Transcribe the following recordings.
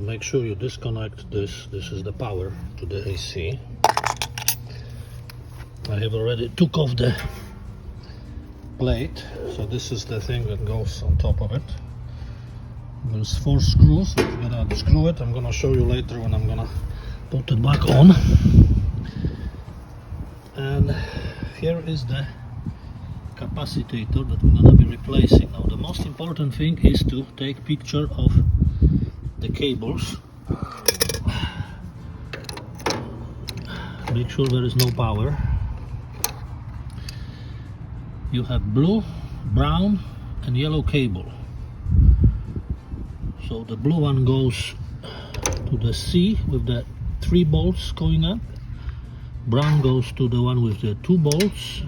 So make sure you disconnect this. This is the power to the AC. I have already took off the plate, so this is the thing that goes on top of it. There's 4 screws, so I'm gonna unscrew it. I'm gonna show you later when I'm gonna put it back on. And here is the capacitor that we're gonna be replacing. Now the most important thing is to take picture of the cables. Make sure there is no power. You have blue, brown and yellow cable. So the blue one goes to the C with the 3 bolts going up. Brown goes to the one with the 2 bolts,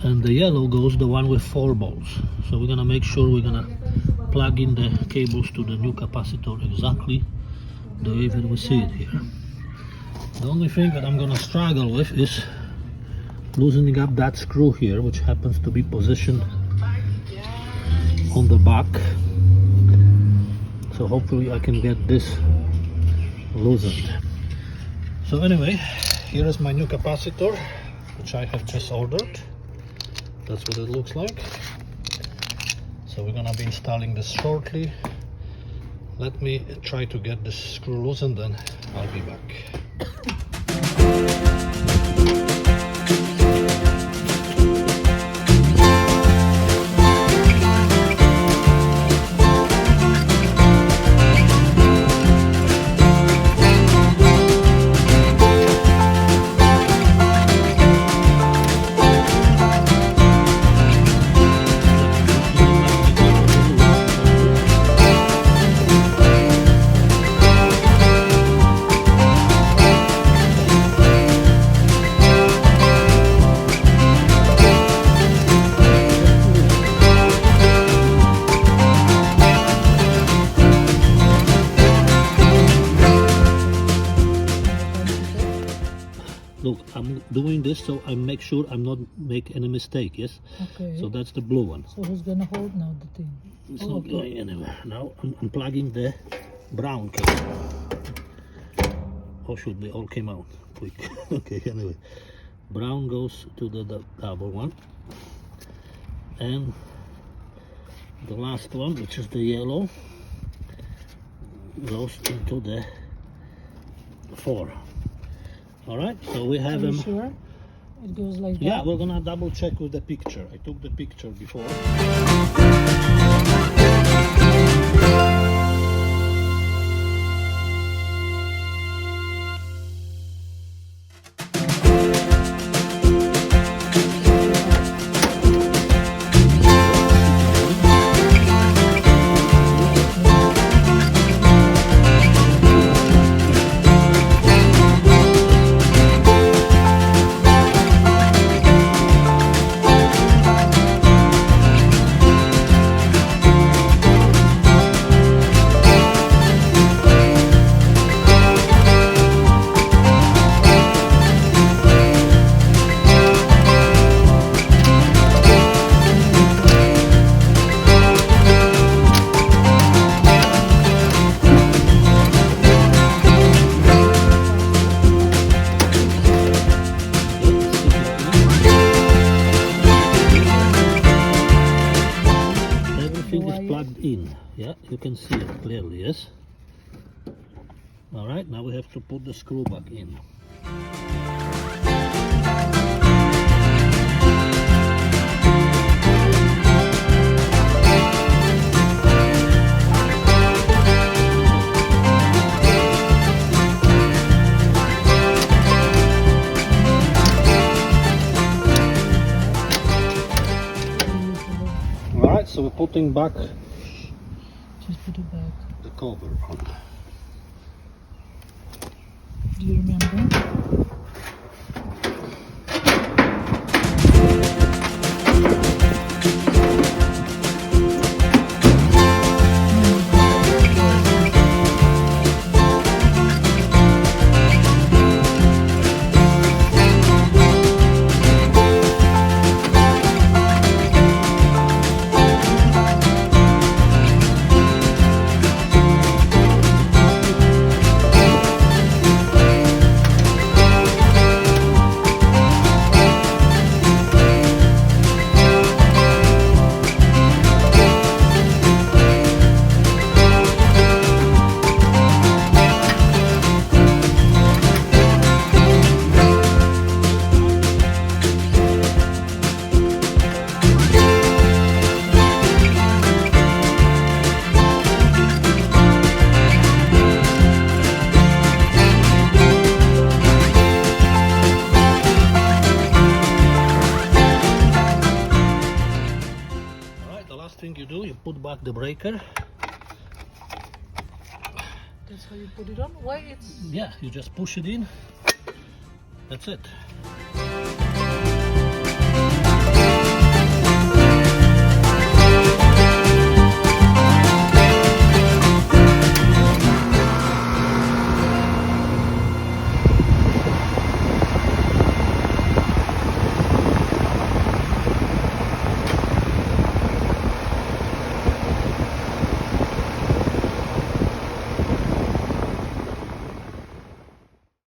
and the yellow goes the one with 4 bolts. So we're gonna make sure we're gonna plug in the cables to the new capacitor exactly the way that we see it here. The only thing that I'm gonna struggle with is loosening up that screw here, which happens to be positioned on the back. So hopefully I can get this loosened. So anyway, here is my new capacitor, which I have just ordered. That's what it looks like. So we're gonna be installing this shortly. Let me try to get this screw loosened, then I'll be back. Look, I'm doing this so I make sure I'm not make any mistake, yes? Okay. So that's the blue one. So who's gonna hold now the thing? It's not going anywhere. Now I'm unplugging the brown cable. Or should they all came out quick? Okay, anyway. Brown goes to the double one. And the last one, which is the yellow, goes into the 4. All right, so we have them. Sure? It goes like that? Yeah, we're gonna double check with the picture. I took the picture before. In, yeah, you can see it clearly, yes. All right, now we have to put the screw back in. All right, so we're putting back. Just put it back. The cover on. Do you remember? the breaker. That's how you put it on. Why it's Yeah, you just push it in. That's it.